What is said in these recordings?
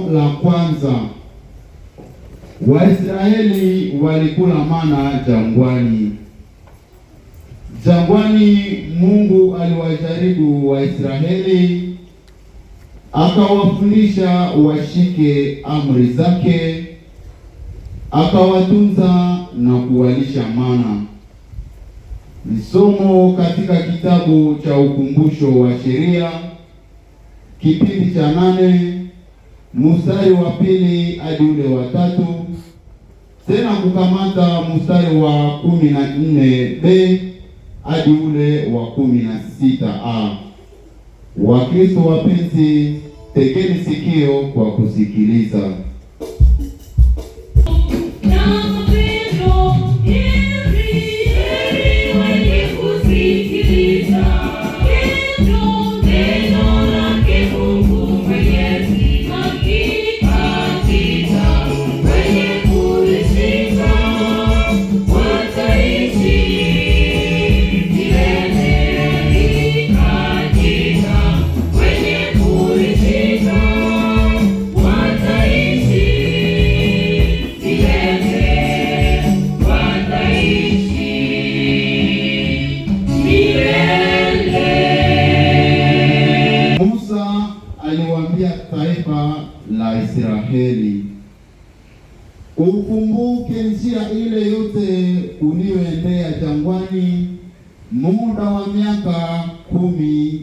La kwanza, Waisraeli walikula mana jangwani. Jangwani Mungu aliwajaribu Waisraeli, akawafundisha washike amri zake, akawatunza na kuwalisha mana. Ni somo katika kitabu cha Ukumbusho wa Sheria kipindi cha 8 mstari wa 2 hadi ule wa 3, tena kukamata mstari wa 14b hadi ule wa 16a. Wakristo wapenzi, tekeni sikio kwa kusikiliza. Taifa la Israeli, ukumbuke njia ile yote uliyoendea jangwani muda wa miaka 10.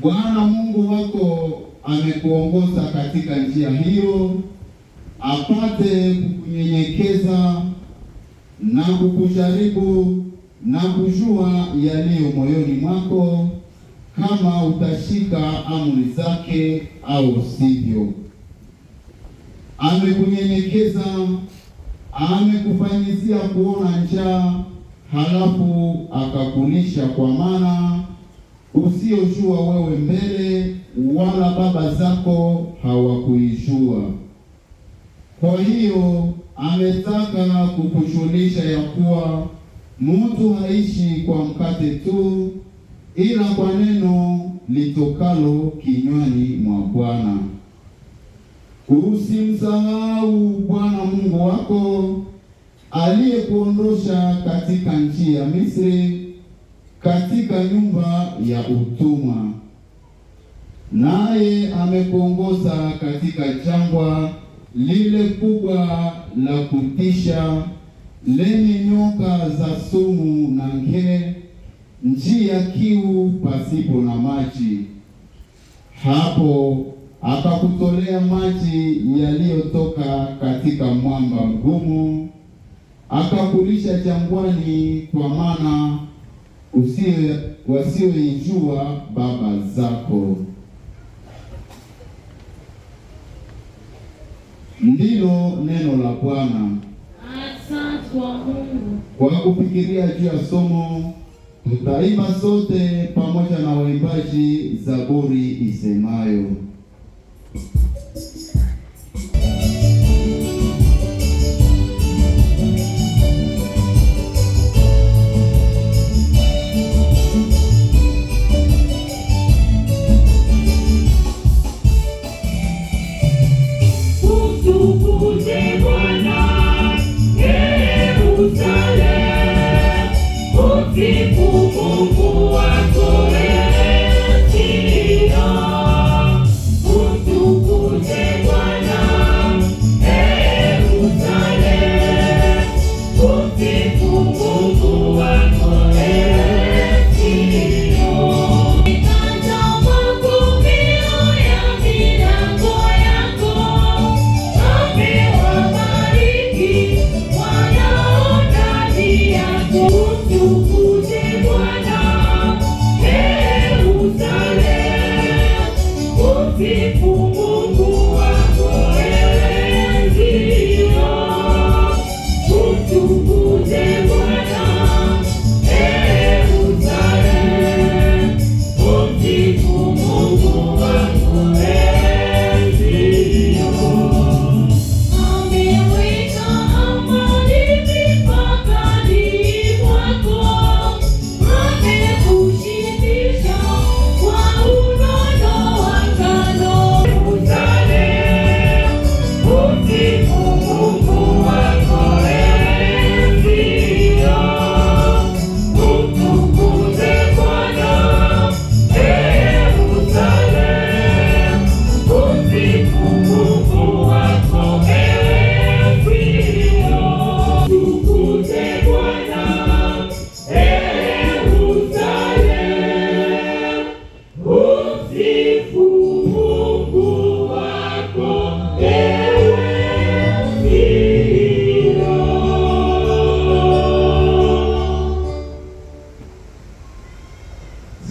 Bwana Mungu wako amekuongoza katika njia hiyo, apate kukunyenyekeza na kukujaribu na kujua yaliyo moyoni mwako, kama utashika amri zake au sivyo. Amekunyenyekeza, amekufanyizia kuona njaa, halafu akakulisha kwa mana usiyojua wewe mbele, wala baba zako hawakuijua. Kwa hiyo ametaka kukujulisha ya kuwa mtu haishi kwa mkate tu, ila kwa neno litokalo kinywani mwa Bwana. Usimsahau Bwana Mungu wako aliyekuondosha katika nchi ya Misri, katika nyumba ya utumwa. Naye amekuongoza katika jangwa lile kubwa la kutisha, lenye nyoka za sumu na nge, njia kiu pasipo na maji. Hapo akakutolea maji yaliyotoka katika mwamba mgumu, akakulisha jangwani kwa mana wasioijua baba zako. Ndilo neno la Bwana. Asante kwa Mungu. Kwa kufikiria juu ya somo, tutaimba sote pamoja na waimbaji zaburi isemayo: Ameweka amani mipakani mwako,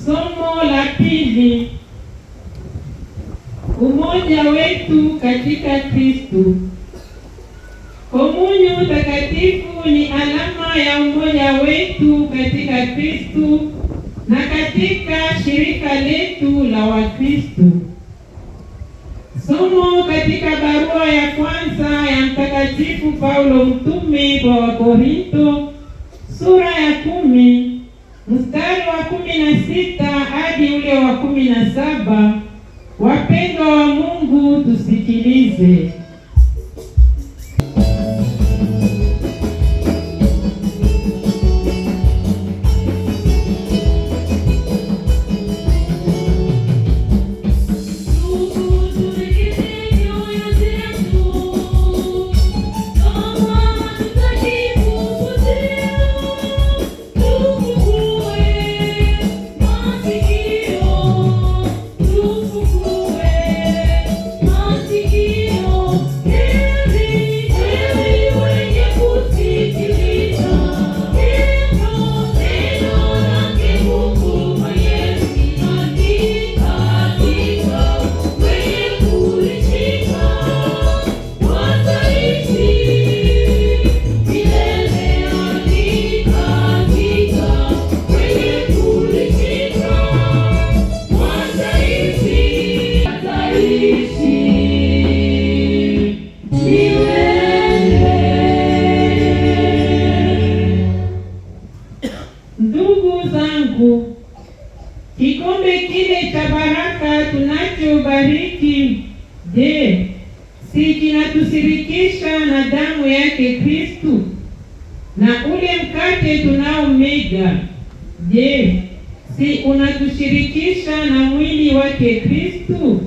Somo la pili: umoja wetu katika Kristo. Komunyo takatifu ni alama ya umoja wetu katika Kristo na katika shirika letu la Wakristo. Somo katika barua ya kwanza ya Mtakatifu Paulo mtume kwa Wakorinto sura ya 10 mstari wa 16 hadi ule wa 17. Wapendwa wa Mungu, tusikilize. Ndugu zangu, kikombe kile cha baraka tunachobariki, je, si kinatushirikisha na damu yake Kristo? Na ule mkate tunaomega, je, si unatushirikisha na mwili wake Kristo?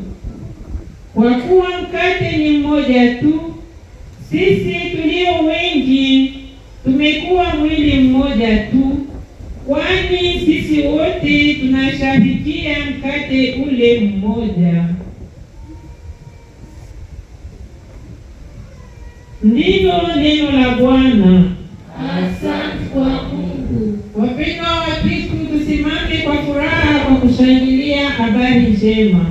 Kwa kuwa mkate ni mmoja tu, sisi tulio wengi tumekuwa mwili mmoja tu, kwani sisi wote tunashabikia mkate ule mmoja. Ndilo neno la Bwana. Asante kwa Mungu. Wapendwa wa Kristo, tusimame kwa furaha kwa kushangilia habari njema.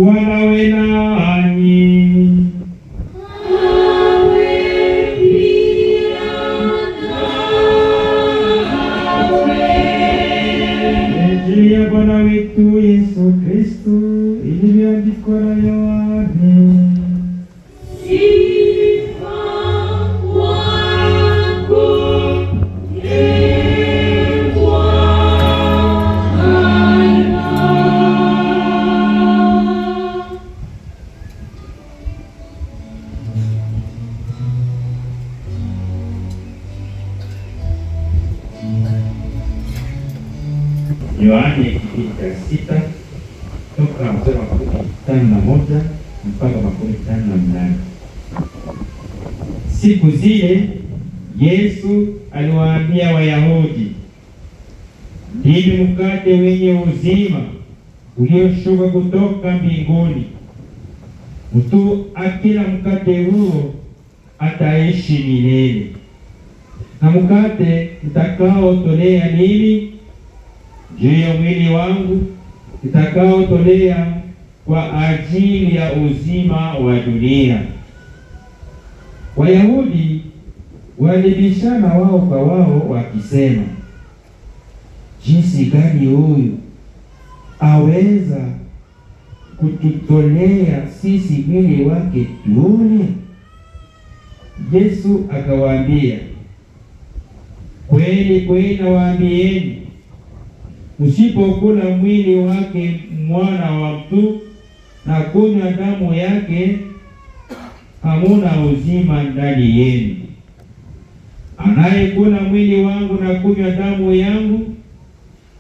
Wanawe nanyi. Injili ya Bwana wetu Yesu Kristo ilivyoandikwa na Yohane. Yohane kipindi cha 6 toka mstari wa 51 mpaka 58. Siku zile Yesu aliwaambia Wayahudi, ndimi mkate wenye uzima ulioshuka kutoka mbinguni. Mtu akila mkate huo ataishi milele. Na mkate nitakaotolea mimi ndiyo mwili wangu nitakaotolea kwa ajili ya uzima wa dunia. Wayahudi walibishana wao kwa wao wakisema, jinsi gani huyu aweza kututolea sisi mwili wake tule? Yesu akawaambia, kweli kweli nawaambieni, msipokula mwili wake mwana wa mtu na kunywa damu yake, hamuna uzima ndani yenu. Anayekula mwili wangu na kunywa damu yangu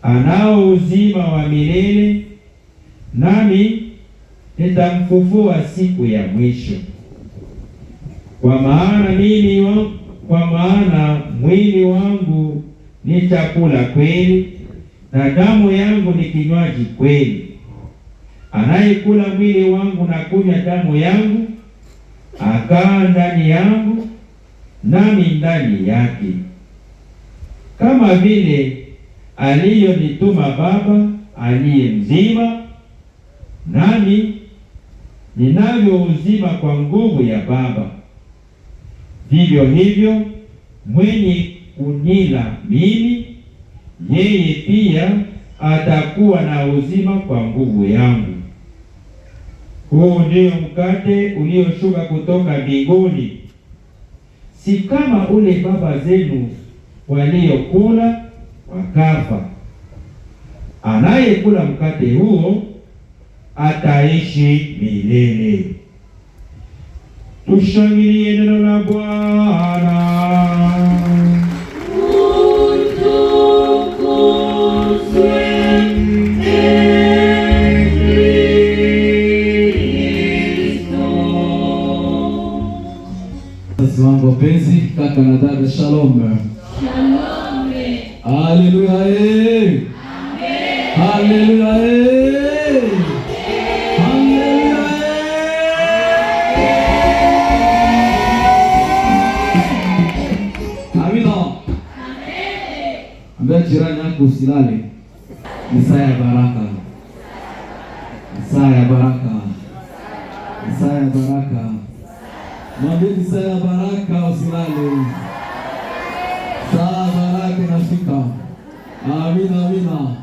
anao uzima wa milele, nami nitamfufua siku ya mwisho. Kwa maana mwili wangu ni chakula kweli, na damu yangu ni kinywaji kweli. Anayekula mwili wangu na kunywa damu yangu akaa ndani yangu, nami ndani yake. Kama vile aliyonituma Baba aliye mzima, nami ninavyo uzima kwa nguvu ya Baba, vivyo hivyo mwenye kunila mimi, yeye pia atakuwa na uzima kwa nguvu yangu. Huu ndio mkate ulioshuka kutoka mbinguni, si kama ule baba zenu waliokula wakafa. Anayekula mkate huo ataishi milele. Tushangilie neno la Bwana. Wangu wapenzi, kaka na dada, shalom. Shalom. Haleluya. Amen. Haleluya. Haleluya. Amina. Ambia jirani yako usilale. Ni saa ya baraka. Saa ya baraka. Saa ya baraka. Mwambie ni saa ya baraka, usilale. Saa baraka inafika. Amina, amina.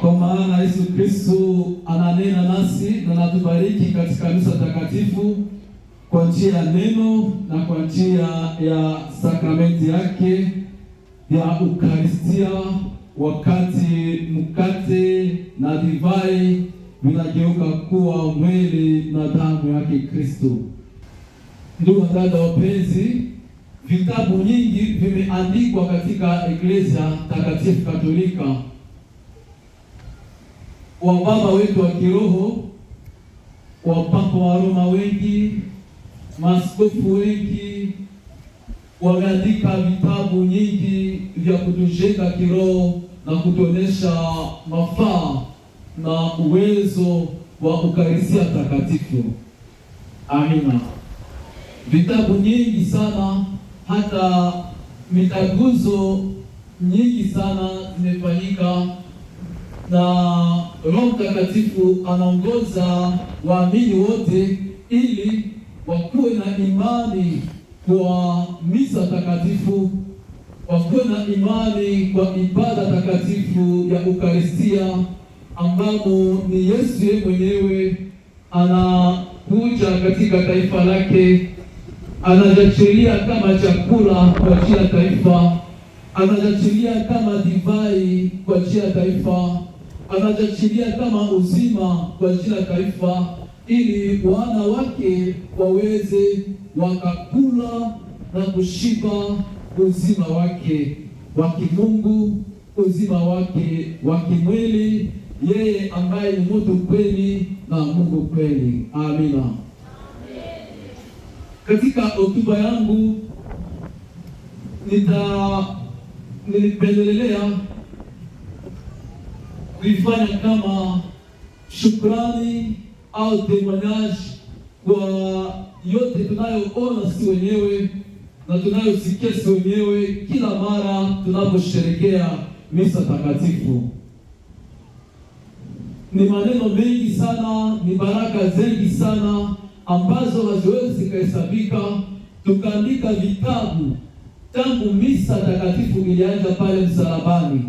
Kwa maana Yesu Kristo ananena nasi na anatubariki katika misa takatifu kwa njia ya neno na kwa njia ya sakramenti yake ya Ukaristia, wakati mkate na divai vinageuka kuwa mwili na damu yake Kristo. Ndugu dada wapenzi, vitabu nyingi vimeandikwa katika Eklezia Takatifu Katolika. Wababa wetu wa kiroho, wapapa wa Roma wengi, maaskofu wengi wameandika vitabu nyingi vya kutujenga kiroho na kutuonesha mafaa na uwezo wa Ukaristia Takatifu. Amina. Vitabu nyingi sana, hata mitaguzo nyingi sana zimefanyika, na Roho Mtakatifu anaongoza waamini wote ili wakuwe na imani kwa misa takatifu, wakuwe na imani kwa ibada takatifu ya Ukaristia, ambamo ni Yesu yeye mwenyewe anakuja katika taifa lake, anajachilia kama chakula kwa ajili ya taifa, anajachilia kama divai kwa ajili ya taifa, anajachilia kama uzima kwa ajili ya taifa, ili wana wake waweze wakakula na kushiba uzima wake wa kimungu, uzima wake wa kimwili yeye ambaye ni Mungu kweli na Mungu kweli. Amina. Katika hotuba yangu nilipendelea kuifanya kama shukrani au témoignage kwa yote tunayoona si wenyewe na tunayosikia si wenyewe kila mara tunaposherehekea misa takatifu. Ni maneno mengi sana, ni baraka zengi sana ambazo haziwezi kuhesabika. Tukaandika vitabu tangu misa takatifu ilianza pale msalabani.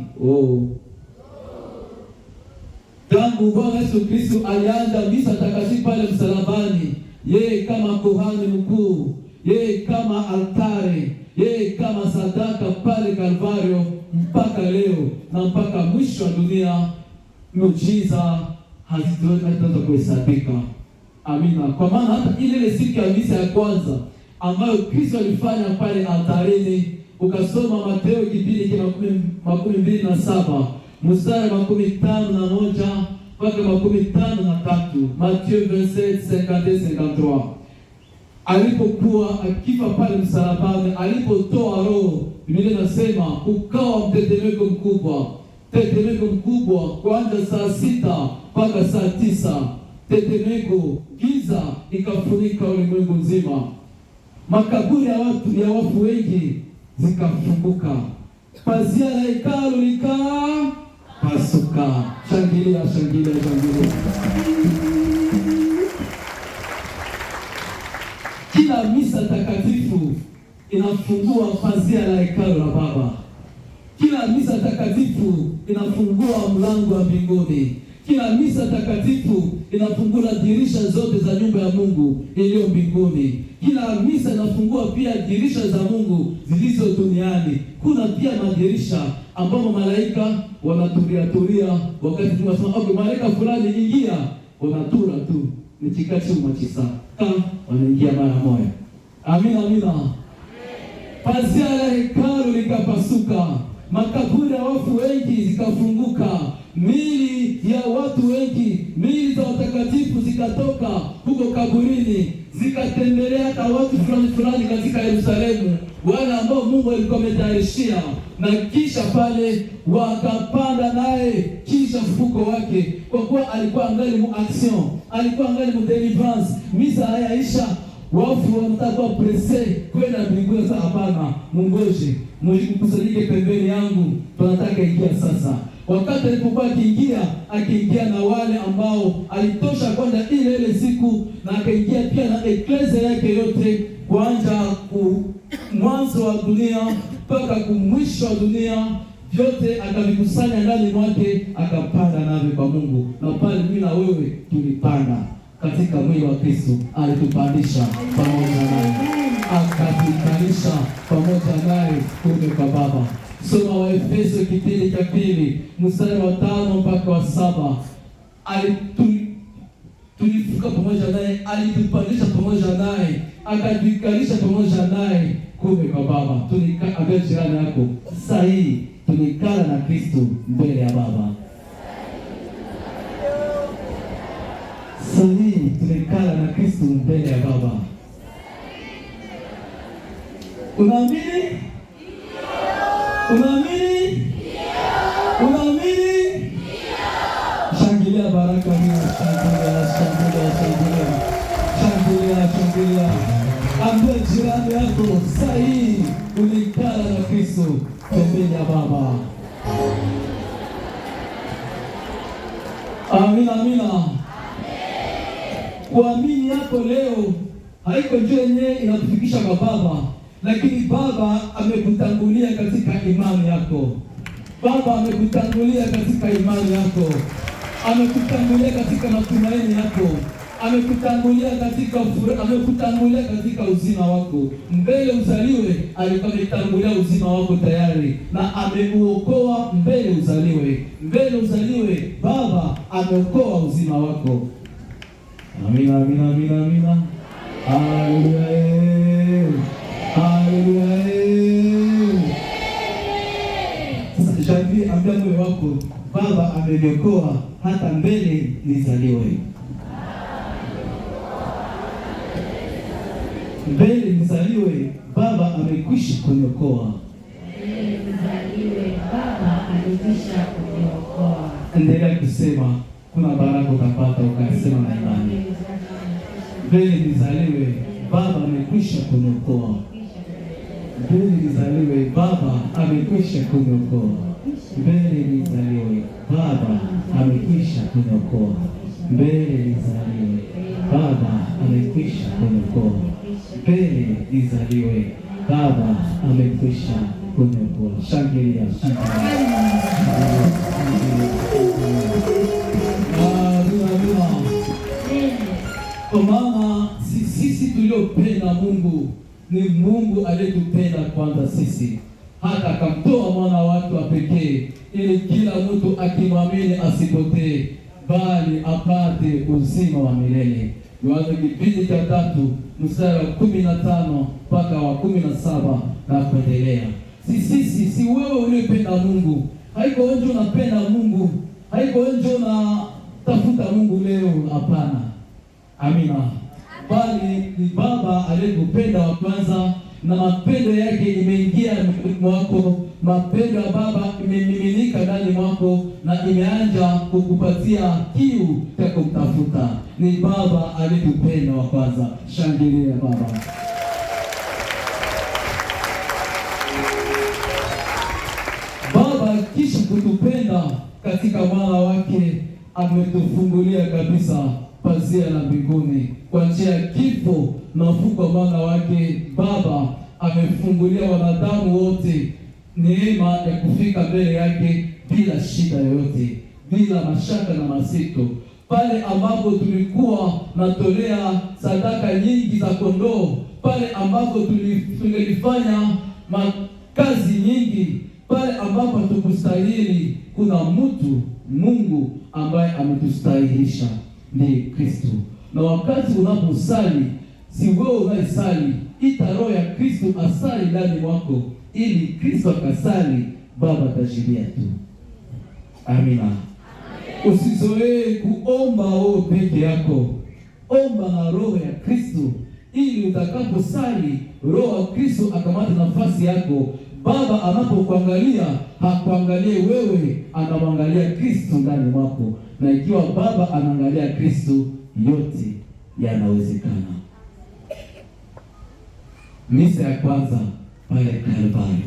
Tangu Bwana Yesu Kristo alianza misa takatifu pale msalabani, yeye kama kuhani mkuu, yeye kama altare, yeye kama sadaka pale Kalvario, mpaka leo na mpaka mwisho wa dunia, miujiza hazitaweza kuhesabika. Amina. Kwa maana hata ile siku ya misa ya kwanza ambayo Kristo alifanya pale altareni, ukasoma Mateo kipindi cha 27 mstari wa 51 mpaka 53, Mathayo 27:52-53. Alipokuwa akifa pale msalabani, alipotoa roho, Biblia inasema ukawa mtetemeko mkubwa kuanzia saa 6 mpaka saa 9. Tetemeko, giza ikafunika ulimwengu nzima. Makaburi ya wafu wengi zikafunguka. Pazia la hekalu likapasuka. Shangilia. Kila misa takatifu inafungua pazia la hekalu la Baba. Kila misa takatifu inafungua mlango wa mbinguni. Kila misa takatifu inafungua dirisha zote za nyumba ya Mungu iliyo mbinguni. Kila misa inafungua pia dirisha za Mungu zilizo duniani. Kuna pia madirisha ambapo malaika wanatulia wakati tunasema malaika fulani ingia, wanatura tu ni chikachuma chisaka, wanaingia mara moja. Amina. Pazia la hekalu likapasuka, makaburi ya wafu wengi zikafunguka, miili ya watu wengi, miili za watakatifu zikatoka huko kaburini, zikatembelea hata watu fulani katika Yerusalemu, wale ambao Mungu alikuwa ametayarishia, na kisha pale wakapanda naye kisha mfuko wake, kwa kuwa alikuwa angali mu action, alikuwa angali mu deliverance. Misa hayaisha, wafu wanataka presse kwenda mbinguni. Sasa hapana, mungoje, mkusanyike pembeni yangu, tunataka ingia sasa. Wakati alipokuwa akiingia na wale ambao alitosha kwenda ile siku, na akaingia pia na eklezia yake yote, kuanza mwanzo wa dunia mpaka kumwisho wa dunia, vyote akavikusanya ndani mwake, akapanda navyo kwa Mungu. Na pale mimi na wewe tulipanda katika mwili wa Kristo, alitupandisha pamoja naye, akatukalisha pamoja naye kule kwa Baba. Soma Waefeso kipindi cha 2 mstari wa 5 mpaka wa 7. Tulifuka pamoja naye, alitupandisha pamoja naye, akatukalisha pamoja naye kule kwa Baba. Tulikaa jirani yako, sasa hii tulikala na Kristo mbele ya Baba. Sasa tulikala na Kristo mbele ya Baba. Unaamini? Unaamini? Unaamini? Shangilia baraka hiyo, shangilia. Ambia jirani yako, sasa hii ulikala na Kristo mbele ya Baba. Amina. Kuamini yako leo haiko njoo yenyewe inakufikisha kwa Baba, lakini Baba amekutangulia katika imani yako. Baba amekutangulia katika imani yako, amekutangulia katika matumaini yako, amekutangulia katika uzima wako. Mbele uzaliwe, alikuwa ametangulia uzima wako tayari, na amekuokoa mbele uzaliwe. Baba ameokoa uzima wako. Amina. Haleluya. Sasa ambia moyo wako, Baba ameniokoa hata mbele nizaliwe. Mbele nizaliwe, Baba amekwisha kuniokoa. Mbele nizaliwe, Baba amekwisha kuniokoa. Endelea kusema, kuna baraka utapata ukasema na imani. Mbele nizaliwe, Baba amekwisha kuniokoa. Mbele nizaliwe, Baba amekwisha kuniokoa. Mbele nizaliwe, Baba amekwisha kuniokoa. Mbele nizaliwe, Baba amekwisha kuniokoa. Mbele nizaliwe, Baba amekwisha kuniokoa. Shangilia, shangilia. Kwa maana sisi tuliopenda Mungu, ni Mungu aliyetupenda kwanza sisi, hata akamtoa mwana wake wa pekee, ili kila mtu akimwamini asipotee, bali apate uzima wa milele. Yohana kipindi cha 3 mstari wa 15 mpaka wa 17 na kuendelea. Si wewe uliyependa Mungu, haiko wewe unapenda Mungu, haiko wewe unatafuta Mungu leo, hapana. Amina. Bali ni Baba aliyekupenda wa kwanza, na mapendo yake imeingia mwako. Mapendo ya Baba imemiminika ndani mwako na imeanza kukupatia kiu cha kumtafuta. Ni Baba aliyekupenda wa kwanza. Shangilia Baba. Baba kisha kutupenda katika mwana wake, ametufungulia kabisa pazia la mbinguni kwa njia ya kifo na ufufuko wa mwana wake. Baba amefungulia wanadamu wote neema ya kufika mbele yake bila shida yoyote, bila mashaka na masito. Pale ambapo tulikuwa natolea sadaka nyingi za kondoo, pale ambapo tungelifanya makazi nyingi, pale ambapo tukustahili, kuna mtu Mungu ambaye ametustahilisha, ni Kristo. Na wakati unaposali, si wewe unayesali, ita Roho ya Kristo asali ndani mwako, ili Kristo akasali, Baba atajibia tu. Amina. Usizoee kuomba wewe peke yako, omba na Roho ya Kristo, ili utakaposali Roho wa Kristo akamata nafasi yako. Baba anapokuangalia, hakuangalie wewe, anamwangalia Kristo ndani mwako. Na ikiwa Baba anaangalia Kristo, yote yanawezekana. Misa ya kwanza pale Kalvari,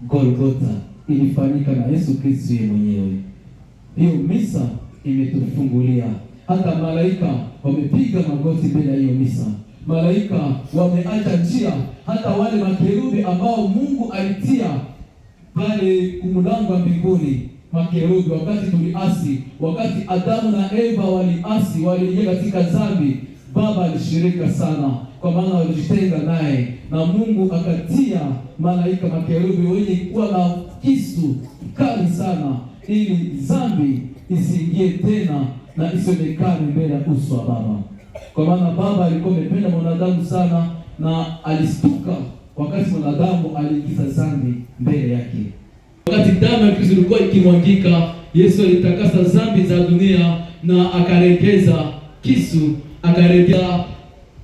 Golgotha, ilifanyika na Yesu Kristo yeye mwenyewe. Hiyo misa imetufungulia. Hata malaika wamepiga magoti mbele ya hiyo misa. Malaika wameacha njia, hata wale makerubi ambao Mungu alitia pale mlango wa mbinguni. Makerubi, wakati tuliasi, wakati Adamu na Eva waliasi, waliingia katika dhambi, Baba alishirika sana, kwa maana walijitenga naye, na Mungu akatia malaika makerubi wenye kuwa na kisu kali sana, ili dhambi isiingie tena na isionekane mbele ya uso wa Baba. Kwa maana Baba alikuwa amependa mwanadamu sana, na alistuka wakati mwanadamu aliingiza dhambi mbele yake. Wakati damu ya Kristo ilikuwa ikimwagika, Yesu alitakasa dhambi za dunia na akaregeza kisu, akaregeza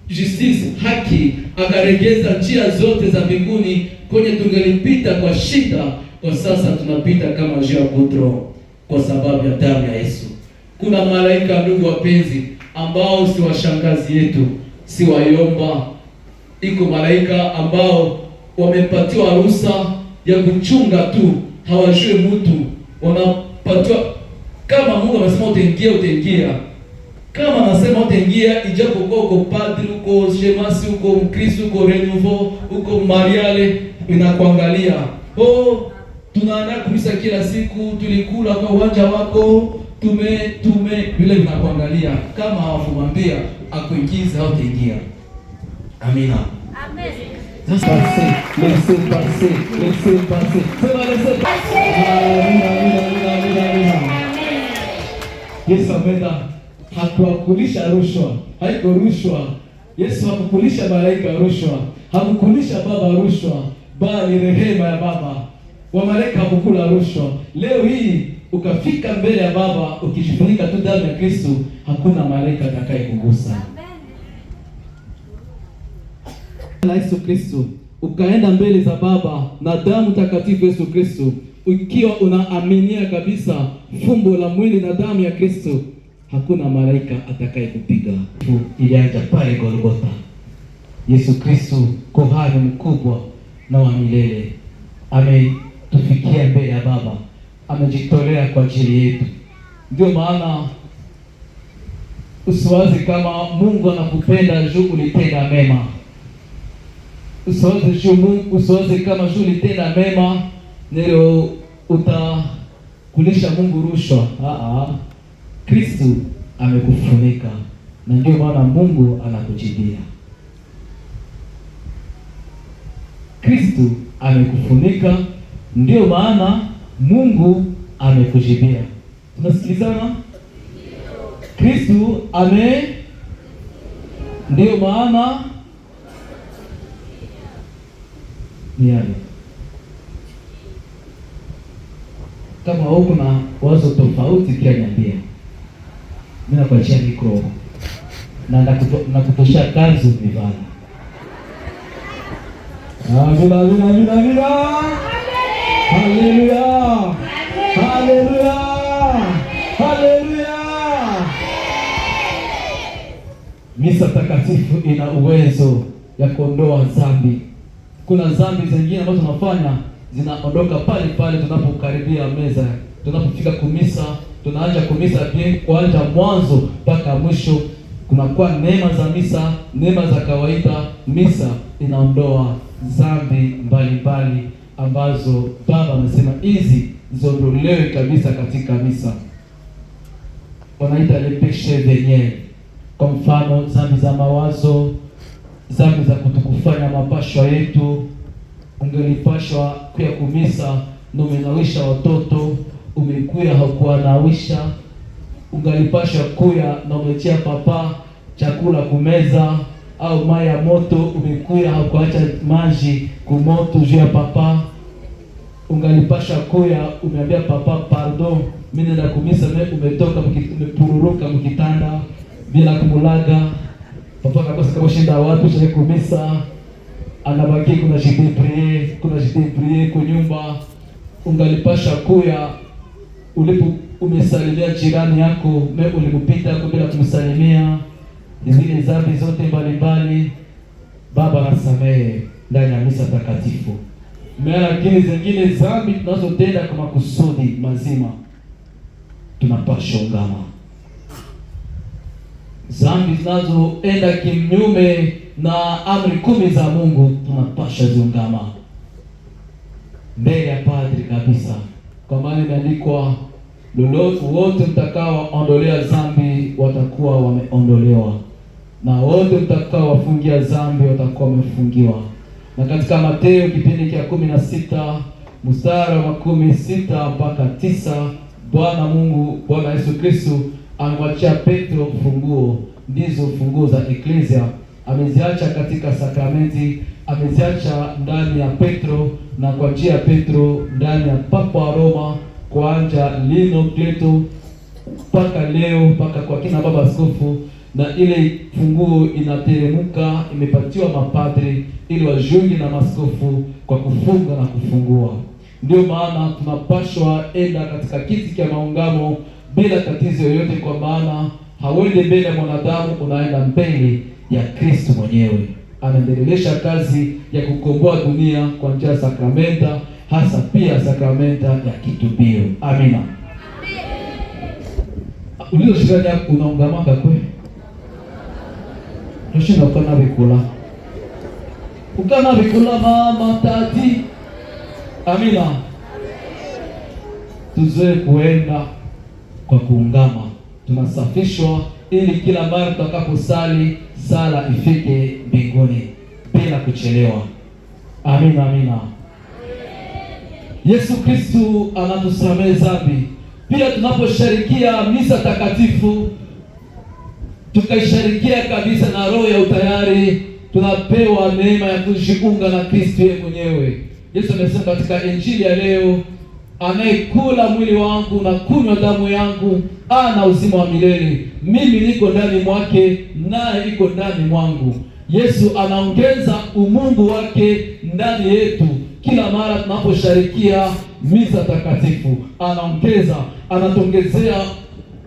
justice, haki, akaregeza njia zote za mbinguni kwenye tungelipita kwa shida. Kwa sasa tunapita kama njia ya goudron kwa sababu ya damu ya Yesu. Kuna malaika, ndugu wapenzi, ambao si washangazi yetu, si wayomba. Iko malaika ambao wamepatiwa ruhusa ya kuchunga tu, hawajui mtu. Wanapatiwa, kama Mungu amesema utaingia. Kama anasema utaingia, ijapokuwa uko padri, uko shemasi, uko mkristo, uko renouveau, uko mariale, inakuangalia. Tunaandaa kumisa kila siku, tulikula kwa uwanja wako, vile vinakuangalia. Kama hawakumwambia akuingize, hautaingia. Amina. Amen. Laissez passer. Sema laissez passer. Amina. Yesu amenda hakukulisha rushwa. Haiko rushwa. Yesu hakukulisha malaika rushwa. Hakukulisha Baba rushwa, bali rehema ya Baba. Wa malaika hakukula rushwa. Leo hii ukafika mbele ya Baba ukijifunika tu damu ya Kristo, hakuna malaika atakayekugusa. Na Yesu Kristo, ukaenda mbele za Baba na damu takatifu Yesu Kristo, ukiwa unaaminia kabisa fumbo la mwili na damu ya Kristo, hakuna malaika atakayekupiga. Ilianza pale Golgotha. Yesu Kristo, kuhani mkubwa na wa milele, ametufikia mbele ya Baba, amejitolea kwa ajili yetu. Ndio maana usiwazi kama Mungu anakupenda juu ulitenda mema. Usiwazi kama juu ulitenda mema ndio utakulisha Mungu rushwa. Kristo amekufunika, na ndio maana Mungu anakujibia. Kristo amekufunika, ndio maana Mungu amekujibia. Tunasikilizana? Kristo ndio maana niani. Kama huko na wazo tofauti pia niambia. Mimi nakuachia mikro na kutosha kanzu vivana. Amina. Haleluya. Misa takatifu ina uwezo ya kuondoa dhambi. Kuna dhambi zingine ambazo tunafanya zinaondoka pale pale tunapokaribia meza. Tunapofika kumisa, tunaanza kumisa pia kuanza mwanzo mpaka mwisho. Kunakuwa neema za misa, neema za kawaida. Misa inaondoa dhambi mbalimbali ambazo Baba amesema hizi ziondolewe kabisa katika misa. Wanaita le péché veniel. Kwa mfano, dhambi za mawazo, dhambi za kutokufanya mapashwa yetu. Ungelipashwa kuya kumisa na umenawisha watoto, umekuya hakuwanawisha. Ungelipashwa kuya na umetia papa chakula kumeza au maji ya moto, umekuya hakuacha maji kumoto juu ya papa. Ungalipasha kuya umeambia papa pardon, mimi nenda kumisa, umetoka umepururuka mkitanda bila kumulaga. Papa akakosa kama shinda watu cha kumisa, anabaki kuna jideprier kwa nyumba. Ungalipasha kuya ulipo umesalimia jirani yako, ulimpita bila kumsalimia. Zile dhambi zote mbalimbali Baba anasamehe ndani ya misa takatifu. Lakini zingine dhambi tunazotenda kwa makusudi mazima tunapaswa ungama. Dhambi zinazoenda kinyume na amri 10 za Mungu tunapaswa ziungama mbele ya padri kabisa, kwa maana imeandikwa lolote wote mtakao ondolea dhambi watakuwa wameondolewa, na wote mtakao wafungia dhambi watakuwa wamefungiwa. Na katika Mateo kipindi cha 16 mstari wa 16 mpaka 9, Bwana Yesu Kristo amwachia Petro funguo, ndizo funguo za eklesia. Ameziacha katika sakramenti, ameziacha ndani ya Petro, na kwa njia ya Petro ndani ya Papa wa Roma, kuanja Lino Kleto mpaka leo, mpaka kwa kina baba askofu. Na ile funguo inateremka, imepatiwa mapadri ili wajungi na maskofu kwa kufunga na kufungua. Ndio maana tunapashwa enda katika kiti cha maungamo bila tatizo yoyote, kwa maana hauende mbele ya mwanadamu, unaenda mbele ya Kristo mwenyewe. Anaendelesha kazi ya kukomboa dunia kwa njia ya sakramenta, hasa pia sakramenta ya kitubio. Amina. Ulizo shirani yako unaungamanga kwe? Nashina ukana vikula. Ukana vikula mama tati. Amina. Tuzoe kuenda kwa kuungama. Tunasafishwa ili kila mara tutakaposali sala ifike mbinguni bila kuchelewa. Amina, amina. Yesu Kristo anatusamehe dhambi. Pia tunaposhirikia misa takatifu, tukaishirikia kabisa na roho ya utayari, tunapewa neema ya kujiunga na Kristo yeye mwenyewe. Yesu amesema katika Injili ya leo, anayekula mwili wangu na kunywa damu yangu ana uzima wa milele. Mimi niko ndani mwake, naye iko ndani mwangu. Yesu anaongeza umungu wake ndani yetu kila mara tunaposharikia misa takatifu. Anatongezea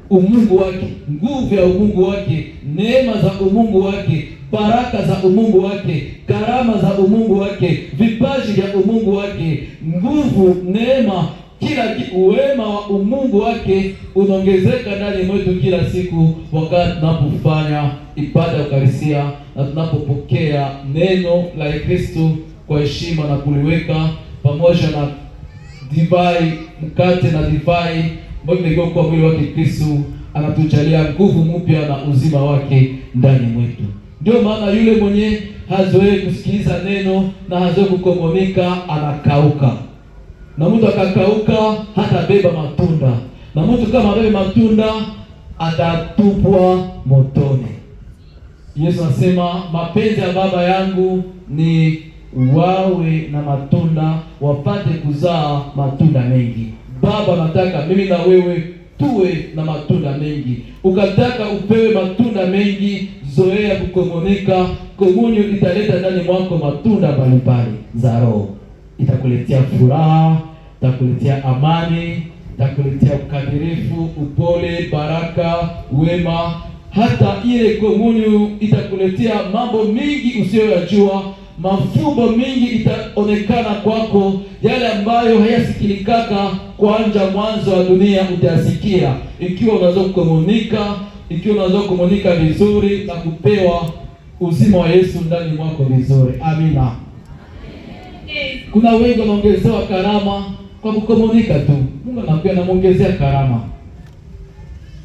umungu wake, nguvu ya umungu wake, neema za umungu wake, baraka za umungu wake, karama za umungu wake, vipaji vya umungu wake, nguvu, neema, kila uwema wa umungu wake unaongezeka ndani mwetu kila siku, wakati tunapofanya ibada ya Eucharistia na tunapopokea neno la Kristo kwa heshima na kuliweka pamoja na divai, mkate na divai mbona kwa mwili wake. Kristo anatujalia nguvu mpya na uzima wake ndani mwetu. Ndio maana yule mwenye hazoe kusikiliza neno na hazoe kukomonika anakauka. Na mtu akakauka hatabeba matunda. Na mtu kama bebe matunda atatupwa motoni. Yesu anasema mapenzi ya Baba yangu ni wawe na matunda, wapate kuzaa matunda mengi. Baba anataka mimi na wewe tuwe na matunda mengi. Ukataka upewe matunda mengi, zoea kukomunika. Komunyo italeta ndani mwako matunda mbalimbali za Roho. Itakuletea furaha, itakuletea amani, itakuletea ukadirifu, upole, baraka, wema. Hata ile komunyo itakuletea mambo mingi usiyoyajua. Mafumbo mingi itaonekana kwako, yale ambayo hayasikilikaka kuanza mwanzo wa dunia utasikia, ikiwa unaweza kukomunika, ikiwa unaweza kukomunika vizuri na kupewa uzima wa Yesu ndani mwako vizuri. Amina. Kuna wengi wanaongezewa karama kwa kukomunika tu. Mungu anakuwa anamuongezea karama,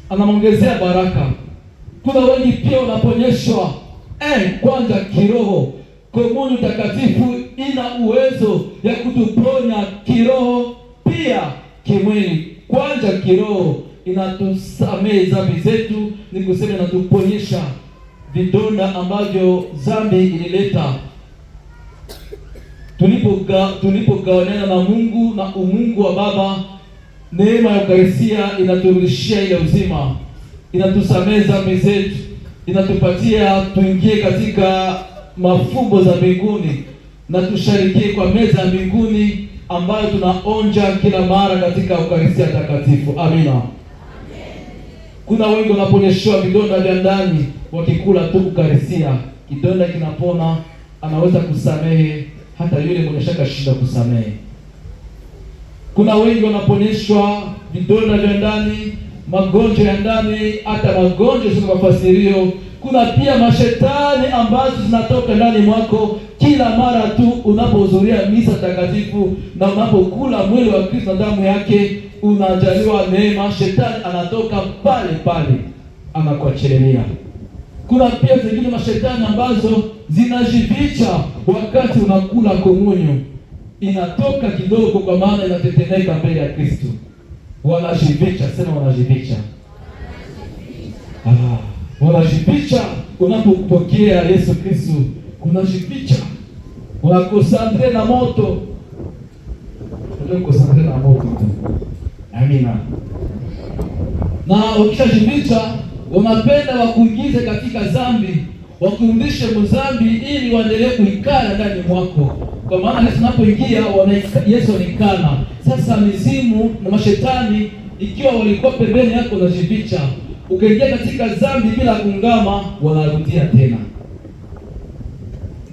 anamuongezea baraka. Kuna wengi pia wanaponyeshwa kwanza kiroho. Komunyo takatifu ina uwezo ya kutuponya kiroho pia kimwili. Kwanza kiroho inatusamehe dhambi zetu, ni kusema inatuponyesha vidonda ambavyo dhambi ilileta. Tulipogawana na Mungu na umungu wa Baba, neema ya Eucharistia inaturudishia ile uzima, inatusamehe dhambi zetu, inatupatia tuingie katika mafumbo za mbinguni na tusharikie kwa meza ya mbinguni ambayo tunaonja kila mara katika Eucharistia takatifu. Amina. Kuna wengi wanaponyeshwa vidonda vya ndani wakikula tu Eucharistia, kidonda kinapona, anaweza kusamehe hata yule mwenye shaka shinda kusamehe. Kuna wengi wanaponyeshwa vidonda vya ndani, magonjwa ya ndani, hata magonjwa sio mafasirio. Kuna pia mashetani ambazo zinatoka ndani mwako kila mara tu unapohudhuria misa takatifu na unapokula mwili wa Kristo na damu yake, unajaliwa neema. Shetani anatoka pale pale anakuachilia. Kuna pia zingine mashetani ambazo zinajificha wakati unakula komunyo, inatoka kidogo kwa maana inatetemeka mbele ya Kristo. Wanajificha, sema wanajificha. Wanajificha unapopokea Yesu Kristo, unajificha. Unakosantre na moto. Unakosantre na moto. Amina. Na ukishajificha, unapenda wakuingize katika dhambi, wakurudishe mdhambi ili waendelee kuikana ndani mwako. Kwa maana Yesu anapoingia Yesu anikana. Sasa mizimu na mashetani ikiwa walikuwa pembeni yako unajificha, ukaingia katika dhambi bila kungama, wanarudia tena.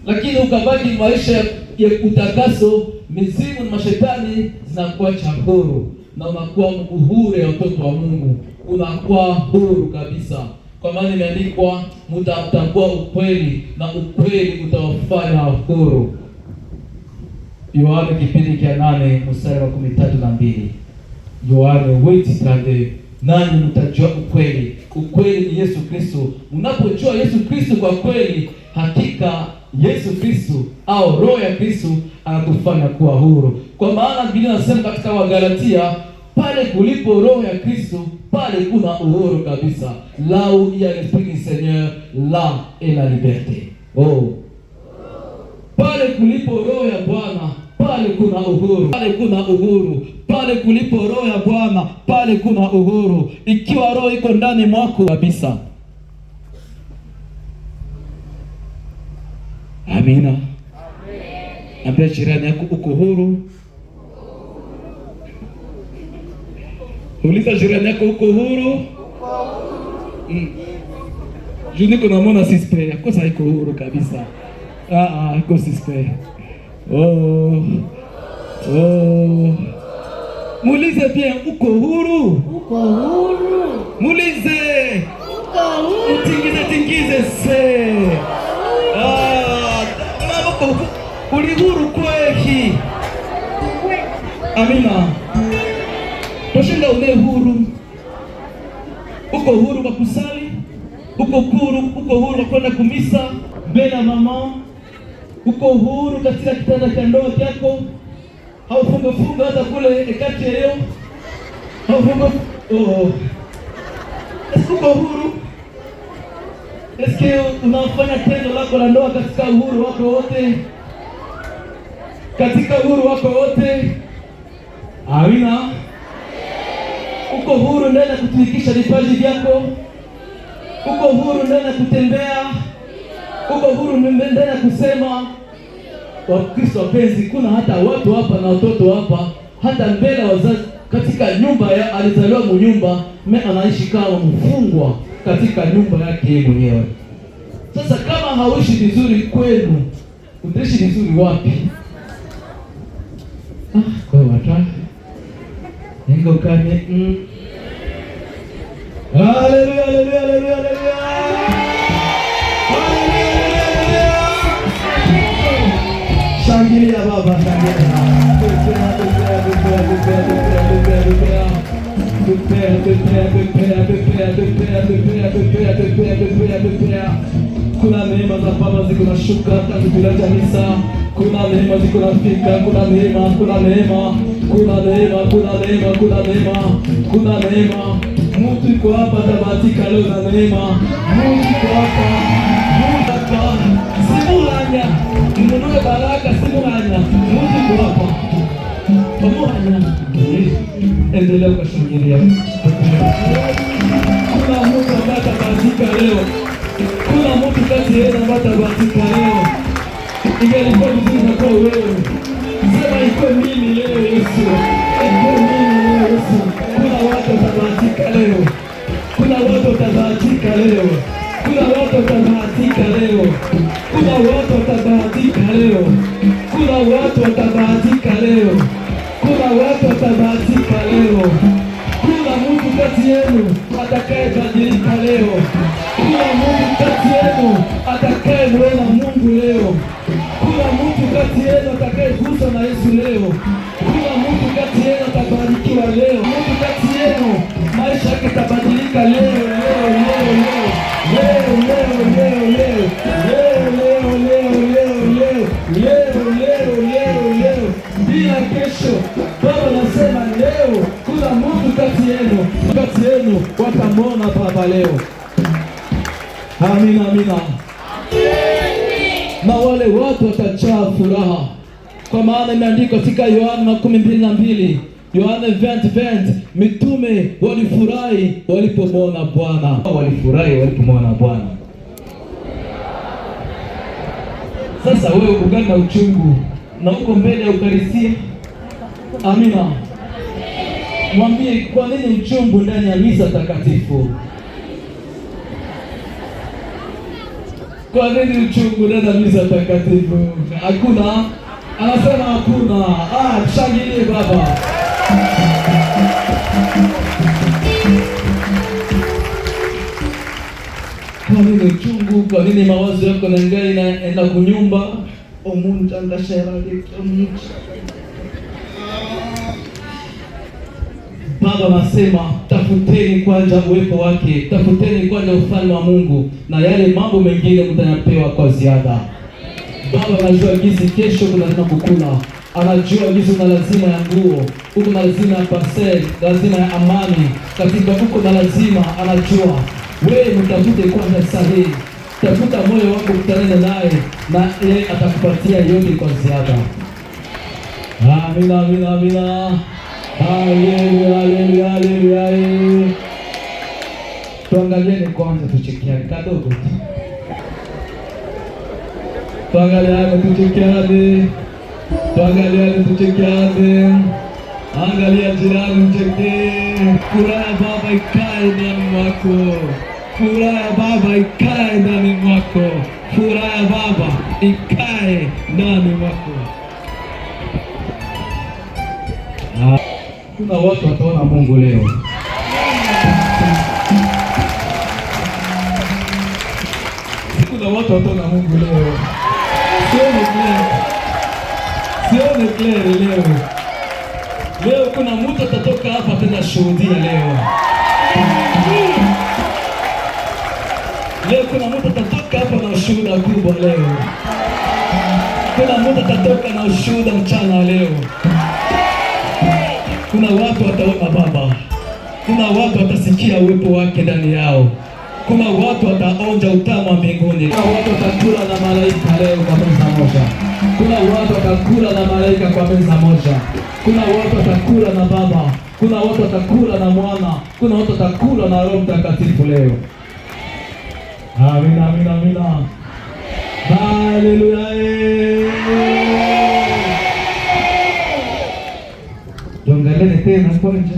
Lakini ukabaki maisha ya utakaso, mizimu na mashetani zinakuacha huru na unakuwa uhuru ya mtoto wa Mungu. Unakuwa huru kabisa. Kwa maana imeandikwa, mtatambua ukweli na ukweli utawafanya huru. Yohana kipindi cha 8 mstari wa 13. Yohana 8:13. Nani mtajua ukweli? Ukweli ni Yesu Kristo. Unapojua Yesu Kristo kwa kweli, hakika Yesu Kristo au roho ya Kristo anatufanya kuwa huru. Kwa maana Biblia inasema katika Wagalatia, pale kulipo roho ya Kristo, pale kuna uhuru kabisa. Là où il y a l'esprit du Seigneur, là est la liberté. Pale kulipo roho ya Bwana, pale kuna uhuru. Pale kuna uhuru. Pale kulipo roho ya Bwana, pale kuna uhuru. Ikiwa roho iko ndani mwako kabisa. Amina. Ambia jirani yako uko huru. Uliza jirani yako uko huru. Juni kuna mona sispe, kosa iko huru kabisa. Iko sispe. Muulize bien, uko huru? Uko huru. Muulize. Uko huru. Tingize se. Mama uli huru kweli. Amina. Toshinda ule huru. Uko huru wa kusali. Uko huru wa kwenda kumisa mbele ya mama. Uko huru katika kitanda cha ndoa yako. Haufunga hata kule ekati leo. Haufunga. Uko huru. Eske unafanya tendo lako la ndoa katika uhuru wako wote? Katika uhuru wako wote? Amina. Uko huru ndani ya kutumikisha vipaji vyako? Uko huru ndani ya kutembea? Uko huru ndani ya kusema? Wakristo wapenzi, kuna hata watu hapa na watoto hapa, hata mbele wazazi katika nyumba ya alizaliwa mnyumba, anaishi kama mfungwa katika nyumba yake mwenyewe. Sasa kama hauishi vizuri kwenu, utaishi vizuri wapi? Kwa wata Nengo kane. Haleluya, haleluya, haleluya, haleluya. Shangilia baba, shangilia. Kuna neema za baba ziko na shuka katika kuleta misa. Kuna neema ziko na fika, kuna neema. Mtu yuko hapa tabatika leo na neema. Mtu yuko hapa. Simulanya. Mnunue baraka simulanya. Mtu yuko hapa. Pamoja. Endelea kushangilia. Kuna mtu ambaye tabatika leo. Kuna mtu kati yenu ambaye tabatika leo. Ingelikuwa vizuri kwa wewe. Sema iko mimi leo Yesu. Iko mimi leo Yesu. Kuna watu watabahatika leo. Kuna watu watabahatika leo. Kuna watu watabahatika leo. Kuna watu watabahatika leo. Kuna watu watabahatika leo. Kuna watu watabahatika leo. Kuna mtu kati yenu atakayebadilika leo. Kuna mtu kati yenu atakayemwona Mungu leo. Kuna mtu kati yenu atakayeguswa na Yesu leo. Kuna mtu kati yenu atabarikiwa leo. Mtu kati yenu maisha yake tabadilika leo. Bila kesho. Baba nasema leo kuna mtu kati yenu watamwona Baba leo. Amina. Na wale watu watajaa furaha, kwa maana imeandikwa katika Yohana 12:2, Yohana 20:20, mitume walifurahi walipomwona Bwana. Walifurahi walipomwona Bwana. Sasa wewe ugali na uchungu na uko mbele ya Eucharistia. Amina. Mwambie kwa nini uchungu ndani ya misa takatifu? Kwa nini uchungu ndani ya misa takatifu? Hakuna. Anasema hakuna. Tushangilie Baba. Kwa nini uchungu? Kwa nini mawazo yako na ngai naenda kunyumba? Omuntu andasherali omuntu. Baba nasema tafuteni kwanza uwepo wake, tafuteni kwanza ufalme wa Mungu, na yale mambo mengine mtayapewa kwa ziada. Baba anajua jinsi kesho kuna lazima kukula, anajua jinsi kuna lazima ya nguo, uko na lazima ya parcel, lazima ya amani, katika uko na lazima anajua. Wewe mtafute kwanza sahihi, tafuta moyo wako, mtanene naye na yeye atakupatia yote kwa ziada. Amina. Haleluya, haleluya, haleluya. Tuangalieni kwanza, tuchekeane kadogo tu. Tuangaliane, tuchekeane. Tuangaliane, tuchekeane. Angalia jirani, mchekee. Furaha ya Baba ikae ndani mwako. Furaha ya Baba ikae ndani mwako. Furaha ya Baba ikae ndani mwako. Kuna watu wataona Mungu leo. Kuna watu wataona Mungu leo. Sione Claire leo. Leo kuna mtu atatoka hapa tena shuhudia leo. Leo kuna mtu atatoka hapa na ushuhuda kubwa leo. Kuna mtu atatoka na ushuhuda mchana leo. Kuna watu wataona Baba. Kuna watu watasikia uwepo wake ndani yao. Kuna watu wataonja utamu wa mbinguni. Kuna watu watakula na malaika leo kwa meza moja. Kuna watu watakula na malaika kwa meza moja. Kuna watu watakula na Baba. Kuna watu watakula na Mwana. Kuna watu watakula na Roho Mtakatifu leo. Amina, amina, amina. Haleluya. Tuangalie tena kwanza.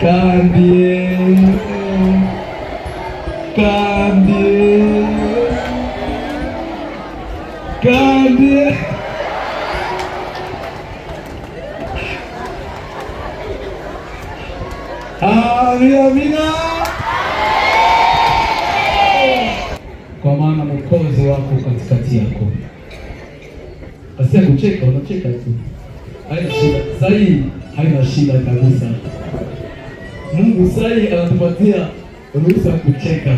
Cambie. Cambie. Cambie. Amina, amina. Kwa maana Mwokozi wako katikati yako. Asia kucheka, unacheka tu. Haina shida. Sahi haina shida kabisa. Mungu sahi anatupatia ruhusa ya kucheka.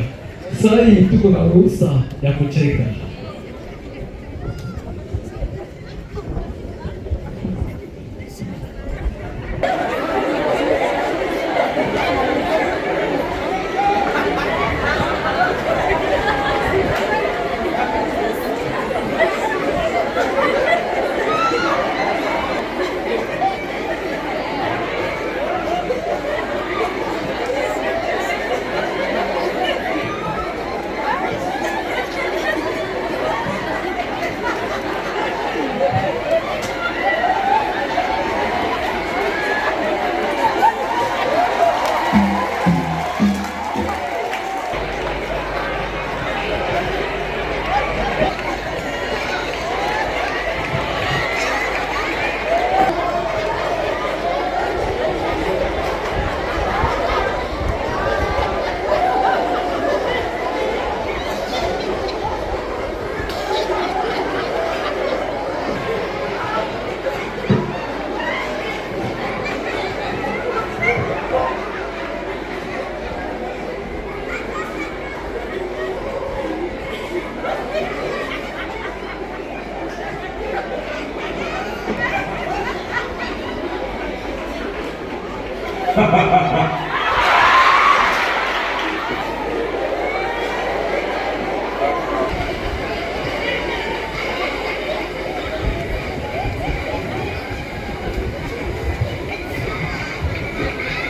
Sahi tuko na ruhusa ya kucheka.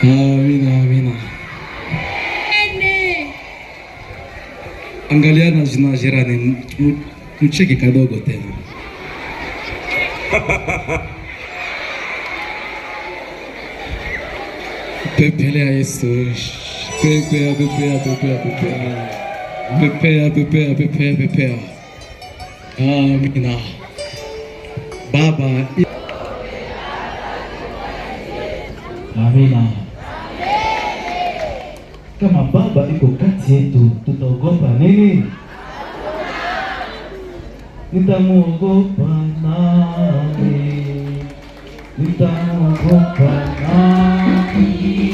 Amina, amina. Angaliana na jirani, mcheke kadogo tena. Pepelea Yesu. Pepea, pepea, pepea, pepea. Pepea, pepea, pepea, pepea. Amina. Baba. Amina. Kama Baba iko kati yetu, tutaogopa nini? Nitamuogopa nani? Nitamuogopa nani?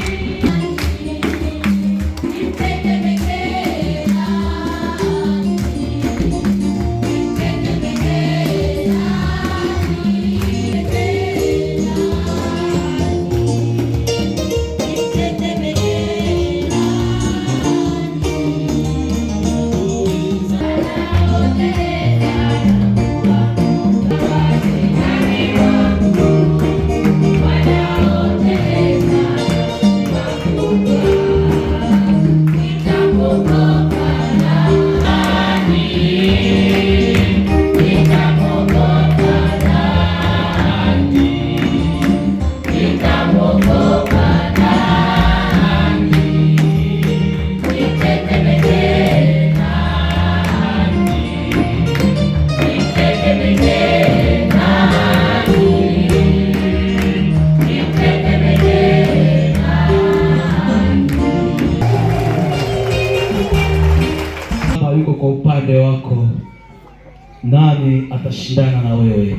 atashindana na wewe?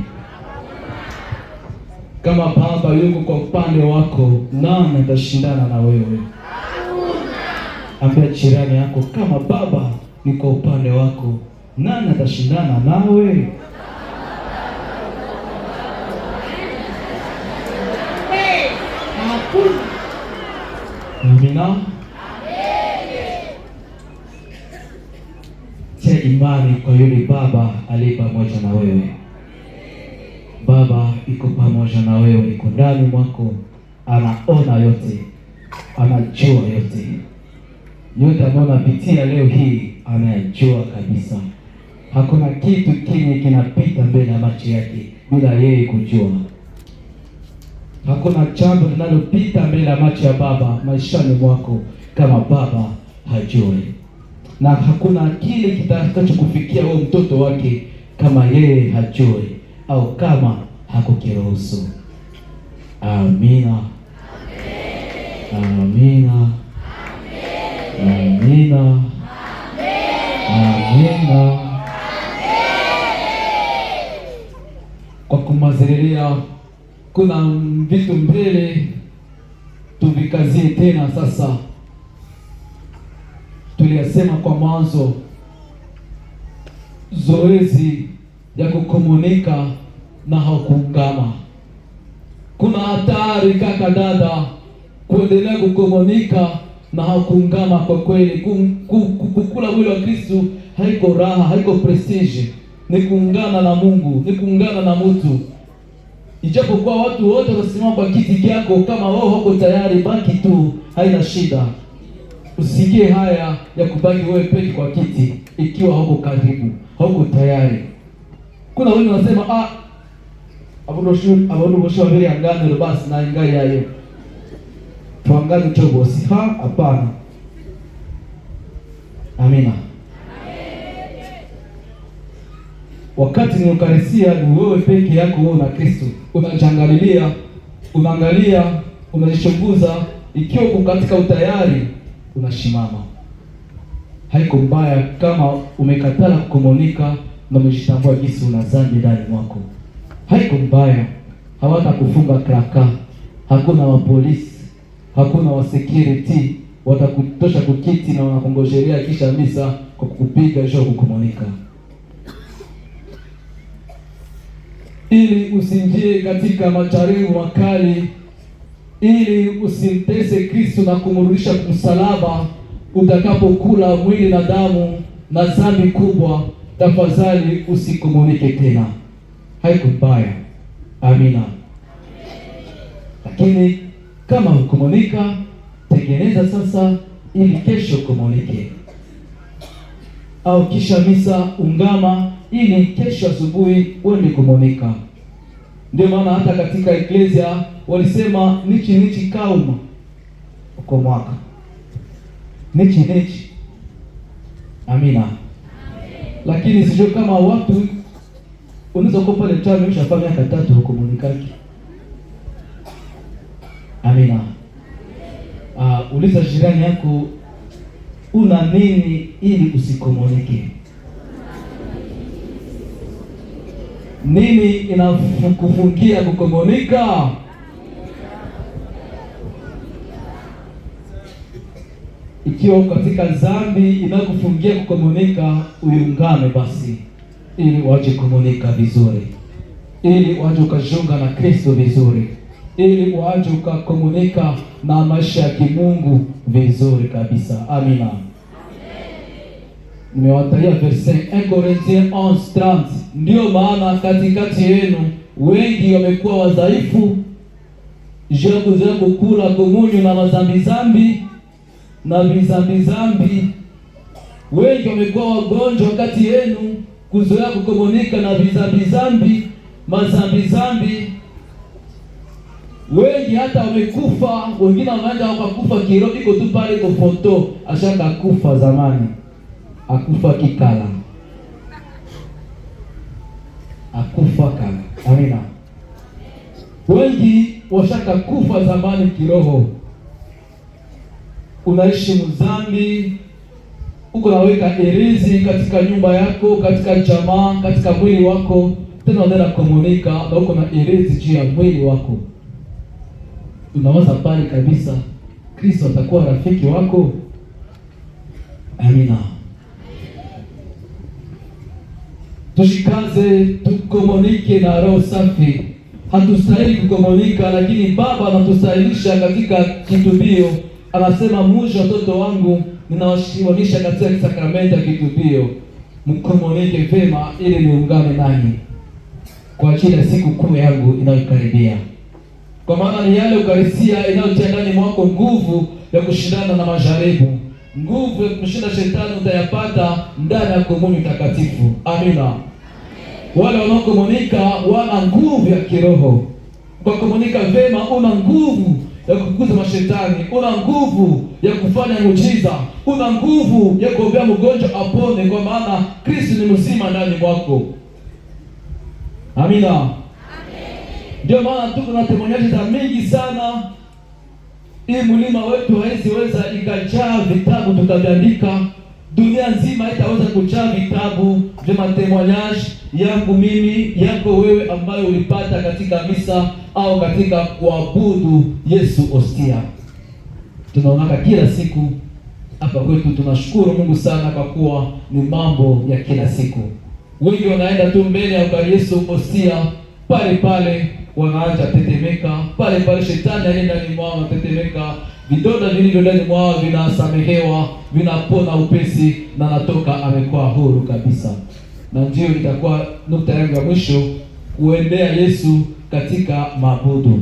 Kama Baba yuko kwa upande wako, nani atashindana na wewe? Ambia jirani yako, kama Baba ni kwa upande wako, nani atashindana nawe? Amina. Tia imani kwa yule Baba aliye pamoja na wewe. Baba iko pamoja na wewe, iko ndani mwako, anaona yote, anajua yote. Yote ambayo unapitia leo hii anayajua kabisa. Hakuna kitu kinye kinapita mbele ya macho yake bila yeye kujua. Hakuna jambo linalopita mbele ya macho ya Baba maishani mwako kama Baba hajui. Na hakuna akili kitakachokufikia wewe mtoto wake kama yeye hajui au kama hakukiruhusu. Amina. Amina. Amina. Amina. Kwa kumalizia, kuna vitu mbele tuvikazie tena sasa. Tuliyasema kwa mwanzo, zoezi ya kukomunika na hakuungama. Kuna hatari kaka dada kuendelea kukomunika na hakuungama. Kwa kweli kukula mwili wa Kristo haiko raha, haiko prestige. Ni kuungana na Mungu, ni kuungana na mtu. Ijapokuwa watu wote wasimama kwa kiti yako, kama wao wako tayari, baki tu, haina shida. Usikie haya ya kubaki wewe peke kwa kiti ikiwa hauko karibu, hauko tayari. Kuna wengi wanasema abono bosho mbele angano basi na ingai yayo. Tuangane chobo si hapana. Amina. Wakati ni Eucharistia ni wewe peke yako, wewe na Kristo. Unajangalilia, unaangalia, unajichunguza, ikiwa uko katika utayari unashimama. Haiko mbaya kama umekatala kukomunika na umejitambua jinsi una dhambi ndani mwako. Haiko mbaya. Hawata kufunga kraka. Hakuna wa polisi, hakuna wa security watakutosha kukiti na wanakungojelea kisha misa kwa kukupiga hiyo kukomunika. Ili usingie katika majaribu makali, ili usimtese Kristo na kumrudisha kumsalaba utakapokula mwili na damu na dhambi kubwa, tafadhali usikomunike tena. Haiko mbaya. Amina. Lakini kama ukomunika, tengeneza sasa ili kesho komunike. Au kisha misa ungama ili kesho asubuhi uende komunika. Ndio maana hata katika eklesia walisema nichi kauma uko mwaka. Nichi. Amina. Lakini sijui kama watu unaweza kuwa pale tano ushafanya miaka 3 komunikaki. Amina. Uliza jirani yako, una nini ili usikomunike? Nini inakufungia kukomunika? Ikiwa katika dhambi inakufungia kukomunika, uungame basi ili waje komunika vizuri, ili waje ukajiunga na Kristo vizuri, ili waje ukakomunika na maisha ya kimungu vizuri kabisa. Amina. Nimewataja verset 1 Corinthiens 11:30. Ndio maana katikati yenu wengi wamekuwa wadhaifu, kuzoea kukula komunyo na mazambi na vizambi. Wengi wamekuwa wagonjwa kati yenu, kuzoea kukomunika na vizambi, mazambi. Wengi hata wamekufa, wengine wameenda wakakufa kiroho, iko tu pale kwa foto, ashaka kufa zamani. Akufa kikala. Akufa kala. Amina. Wengi washaka kufa zamani kiroho. Unaishi mzambi, uko naweka herizi katika nyumba yako, katika jamaa, katika mwili wako, tena unaenda komunika na uko na herizi juu ya mwili wako. Unawaza pale kabisa Kristo atakuwa rafiki wako? Amina. Tushikaze tukomunike na roho safi. Hatustahili kukomunika, lakini Baba anatustahilisha katika kitubio. Anasema muje watoto wangu, ninawashirikisha katika sakramenti ya kitubio, mkomunike vema ili niungane nanyi kwa ajili ya siku kuu yangu inayokaribia. Kwa maana ni yale Eukaristia inayotia ndani mwako nguvu ya kushindana na majaribu. Nguvu ya kumshinda shetani utayapata ndani ya komunyo takatifu. Amina. Wale wanaokomunika wana nguvu ya kiroho. Kwa komunika vema, una nguvu ya kukuza mashetani, una nguvu ya kufanya muujiza, una nguvu ya kuombea mgonjwa apone, kwa maana Kristo ni mzima ndani mwako. Amina. Ndio maana tuko na temonyaji za mingi sana. Hii mlima wetu haiziweza ikajaa vitabu tutaviandika. Dunia nzima haitaweza kujaa vitabu vya matemonyaji yangu mimi, yako wewe, ambayo ulipata katika misa au katika kuabudu Yesu hostia. Tunaonaka kila siku hapa kwetu. Tunashukuru Mungu sana kwa kuwa ni mambo ya kila siku. Wengi wanaenda tu mbele ya Yesu hostia, pale pale wanaanza tetemeka, pale pale shetani anaenda ndani mwao tetemeka, vidonda vilivyo ndani mwao vinasamehewa, vinapona upesi, na natoka amekuwa huru kabisa. Na ndio itakuwa nukta yangu ya mwisho, kuendea Yesu katika maabudu,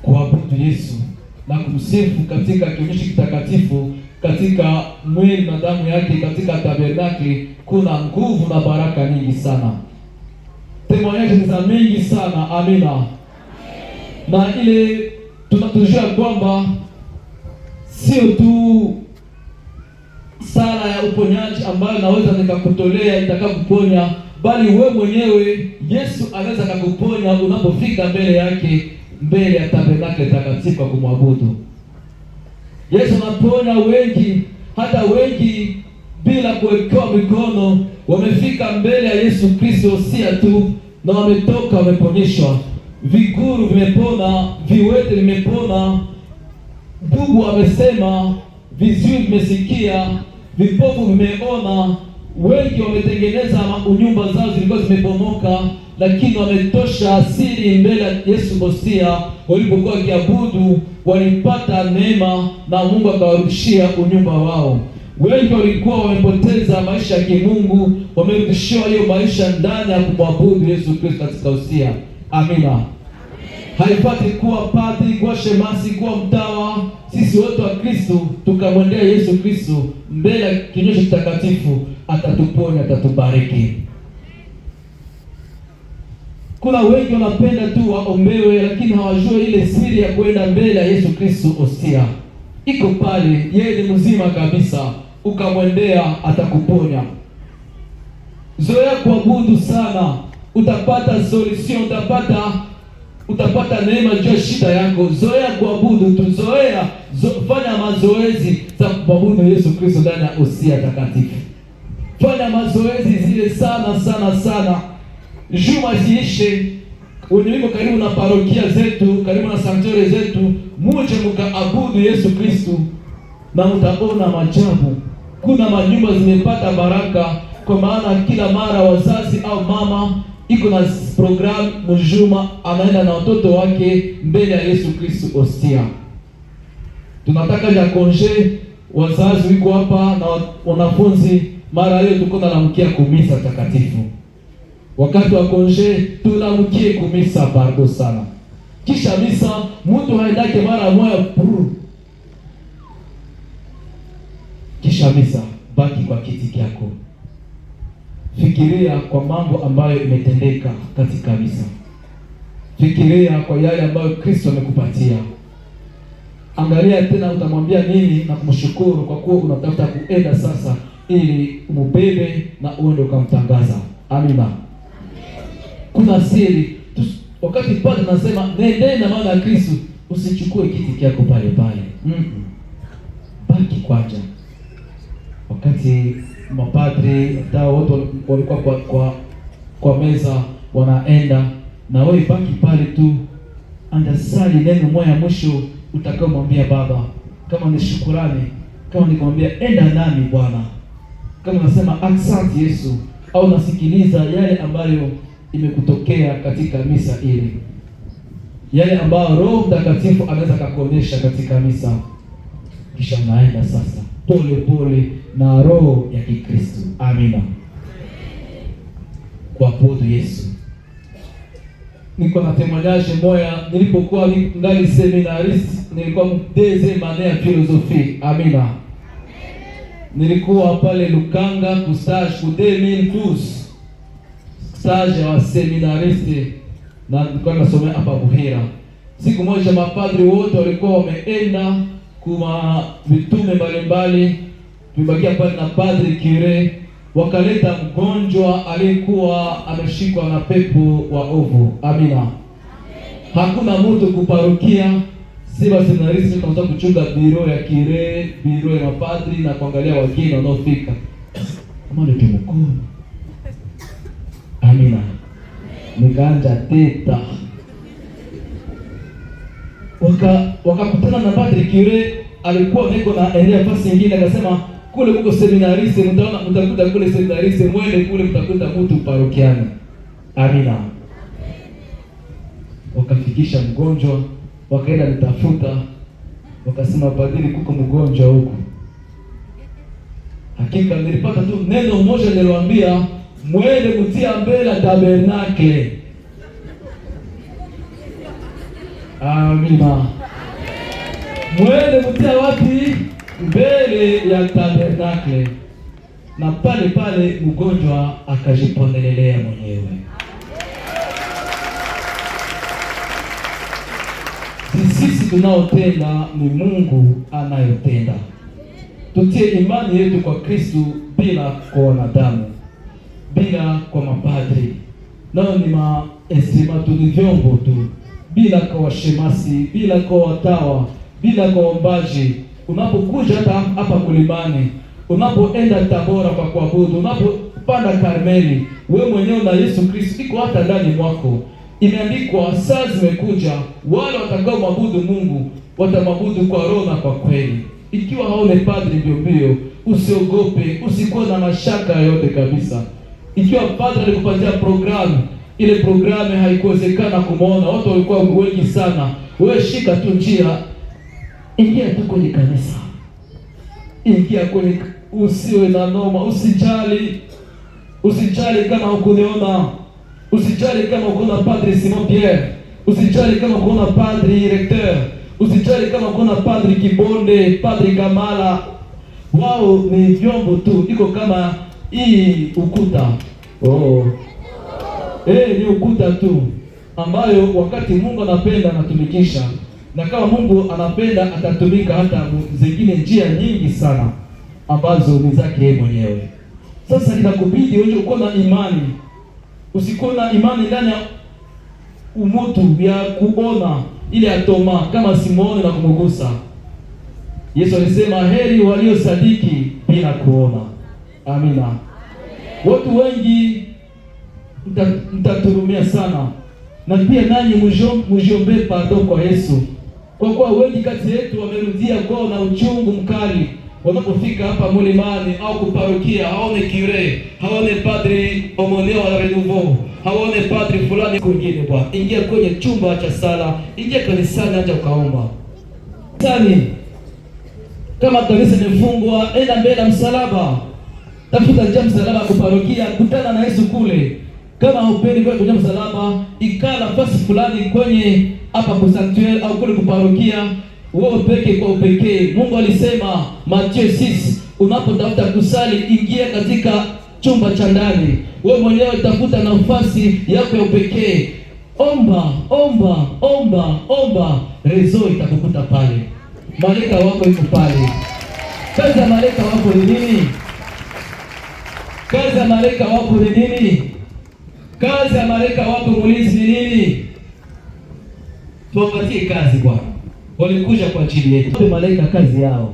kuabudu Yesu na kumsifu katika kionyesho kitakatifu, katika mwili na damu yake, katika tabernakli. Kuna nguvu na baraka nyingi sana. Temoyaji za mingi sana. Amina. Na ile tunatujua kwamba sio tu sala ya uponyaji ambayo naweza nikakutolea itakakuponya, bali we mwenyewe Yesu anaweza kukuponya unapofika mbele yake, mbele ya tabernakli takatifu kwa kumwabudu. Yesu anaponya wengi, hata wengi bila kuwekewa mikono wamefika mbele ya Yesu Kristo sia tu, na wametoka wameponyeshwa. Viguru vimepona, viwete vimepona, bubu wamesema, viziwi vimesikia, vipofu vimeona. Wengi wametengeneza nyumba zao zilikuwa zimebomoka, lakini wametosha asili mbele ya Yesu hostia. Walipokuwa kiabudu walipata neema na Mungu akawarudishia unyumba wao. Wengi walikuwa wamepoteza maisha ya kimungu, wamerudishiwa hiyo maisha ndani ya kumwabudu Yesu Kristo katika hostia. Amina. Haipati kuwa padri, kuwa shemasi, kuwa mtawa. Sisi wote wa Kristo tukamwendea Yesu Kristo mbele ya kinyosho kitakatifu, atatuponya, atatubariki. Kuna wengi wanapenda tu waombewe, lakini hawajua ile siri ya kwenda mbele ya Yesu Kristo hostia. Iko pale, yeye ni mzima kabisa, ukamwendea atakuponya. Zoea kuabudu sana, utapata solution, utapata neema juu ya shida yako. Zoea kuabudu tu, fanya mazoezi za kuabudu Yesu Kristo ndani ya hostia takatifu. Fanya mazoezi zile sana sana sana. Juma ziishe, wenye karibu na parokia zetu, karibu na sanctuary zetu, muje mkaabudu Yesu Kristo na mtaona maajabu. Kuna manyumba zimepata baraka, kwa maana kila mara wazazi au mama iko na program mjuma, anaenda na watoto wake mbele ya Yesu Kristo hostia. Tunataka ya konje, wazazi wiko hapa na wanafunzi, mara hiyo tuko na namkia kumisa takatifu. Wakati wa konje tunamkie kumisa bardo sana. Kisha misa mtu haendake mara moja kisha misa baki kwa kiti kyako. Fikiria kwa mambo ambayo imetendeka katika misa. Fikiria kwa yale ambayo Kristo amekupatia. Angalia tena utamwambia nini na kumshukuru, kwa kuwa unatafuta kuenda sasa ili umubebe na uende ukamtangaza. Amina. Kuna siri. Wakati padre anasema nende na maana ya Kristo, usichukue kiti kyako pale pale. Baki kwanza. wakati mapadri hata wote walikuwa kwa meza wanaenda, na wewe baki pale tu, andasali neno moja mwisho utakaomwambia Baba, kama ni shukurani, kama nikamwambia enda nami Bwana, kama nasema asante Yesu, au nasikiliza yale ambayo imekutokea katika misa ile, yale ambayo Roho Mtakatifu anaweza kukuonyesha katika misa, kisha unaenda sasa pole pole na roho ya Kikristo. Amina. Kuabudu Yesu. Niko na témoignage moya, nilipokuwa ngali seminarist, nilikuwa deuxième année ya philosophie. Amina. Nilikuwa pale Lukanga ku stage ku 2012. Stage ya seminarist, na nilikuwa nasomea hapa Buhera. Siku moja mapadri wote walikuwa wameenda kuma vitume mbalimbali, tulibakia pale na padri cure, wakaleta mgonjwa aliyekuwa ameshikwa na pepo wa ovu. Amina. Hakuna mtu kuparukia, siba seminaristi tunataka kuchunga biro ya cure, biro ya mapadri na kuangalia wageni wanaofika. Kama ndio mkuu. Amina. Nikaanza teta. Wakakutana na padri cure, alikuwa niko na eneo fasi nyingine, akasema kule kuko seminariste, mtakuta kule seminariste, mwende kule mtakuta mtu parokiani. Amina. Wakafikisha mgonjwa, wakaenda nitafuta, wakasema padri kuko mgonjwa huko. Hakika nilipata tu neno moja, niliwaambia mwende kutia mbele tabernakle. Amina. Mwende kutia wapi? Mbele ya tabernakle. Na pale pale mgonjwa akajiponelelea mwenyewe. Sisi tunaotenda ni Mungu anayotenda. Tutie imani yetu kwa Kristo bila kwa wanadamu, bila kwa mapadri. Nao ni instruments, ni vyombo tu, bila kwa washemasi, bila kwa watawa, bila kwa ombaji. Unapokuja hata hapa kulimani, unapoenda Tabora kwa kuabudu, unapopanda Karmeli, wewe mwenyewe na Yesu Kristo iko hata ndani mwako. Imeandikwa saa zimekuja wale watakao maabudu Mungu watamwabudu kwa roho na kwa kweli. Ikiwa haone padri mbio, usiogope, usikuwe na mashaka yote kabisa. Ikiwa padri alikupatia programu, ile programu haikuwezekana kumuona, watu walikuwa wengi sana, wewe shika tu njia, ingia tu kwenye kanisa. Ingia kwenye, usiwe na noma, usijali. Usijali kama hukuniona. Usijali kama ukona padri Simon Pierre. Usijali kama ukona padri recteur. Usijali kama ukona padri Kibonde, padri Kamala. Wao ni vyombo tu, iko kama hii ukuta. Ni ukuta tu ambayo wakati Mungu anapenda anatumikisha, na kama Mungu anapenda atatumika hata zingine njia nyingi sana ambazo ni zake yeye mwenyewe. Sasa inakubidi wewe uko na imani. Usikuwa na imani ndani ya umutu ya kuona ile ya Toma kama Simoni na kumugusa. Yesu alisema heri waliosadiki bila kuona. Amina. Watu wengi mtaturumia sana, na pia nanyi mjombe pardon kwa Yesu, kwa kuwa wengi kati yetu wamerudia kwao na uchungu mkali wanapofika hapa mlimani au kuparokia, haone cure, haone padri omoneo wa renouveau, haone padri fulani kwingine. Bwana, ingia kwenye chumba cha sala, ingia kanisani, acha ukaomba sani. Kama kanisa limefungwa, enda mbele ya msalaba, tafuta njia msalaba kuparokia, kutana na Yesu kule. Kama hupendi kwa kwenye msalaba, ikaa nafasi fulani kwenye hapa kwa sanctuary au kule kuparokia, wewe peke kwa upekee. Mungu alisema Mathayo 6, unapotafuta kusali ingia katika chumba cha ndani. Wewe mwenyewe tafuta nafasi yako ya upekee. Omba, rezo itakukuta pale. Malaika wako yuko pale. Kazi ya malaika wako ni nini? Kazi ya malaika wako ni nini? Kazi ya malaika wako mlinzi ni nini? Tuwapatie kazi Bwana. Walikuja kwa ajili yetu. Malaika kazi yao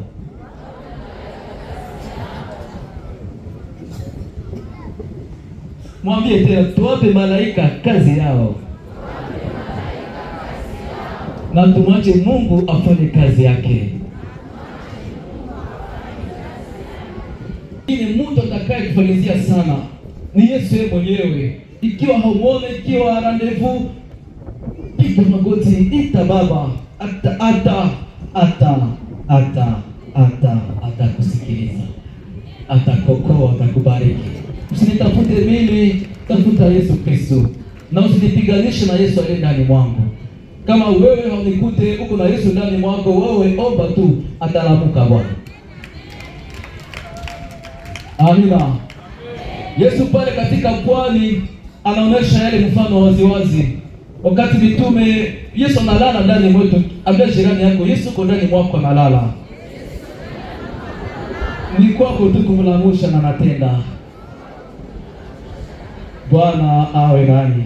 Mwambie tena, tuwape malaika kazi yao, na tumwache Mungu afanye kazi yake. Ni mtu atakaye kufanyizia sana ni Yesu yeye mwenyewe. Ikiwa haumuone, ikiwa rendezvous, piga magoti, ita Baba, atakusikiliza, atakokoa, atakubariki. Usinitafute mimi, tafuta Yesu Kristo, na usinipiganishe na Yesu aliye ndani mwangu. Kama wewe haunikute uko na Yesu ndani mwako, wewe omba tu, atalamuka Bwana. Amina. Yesu pale katika pwani anaonesha yale mfano waziwazi. Wakati mitume, Yesu analala ndani mwetu. Ambia jirani yako, Yesu uko ndani mwako analala. Ni kwako tu kumlamusha na natenda. Bwana awe nani.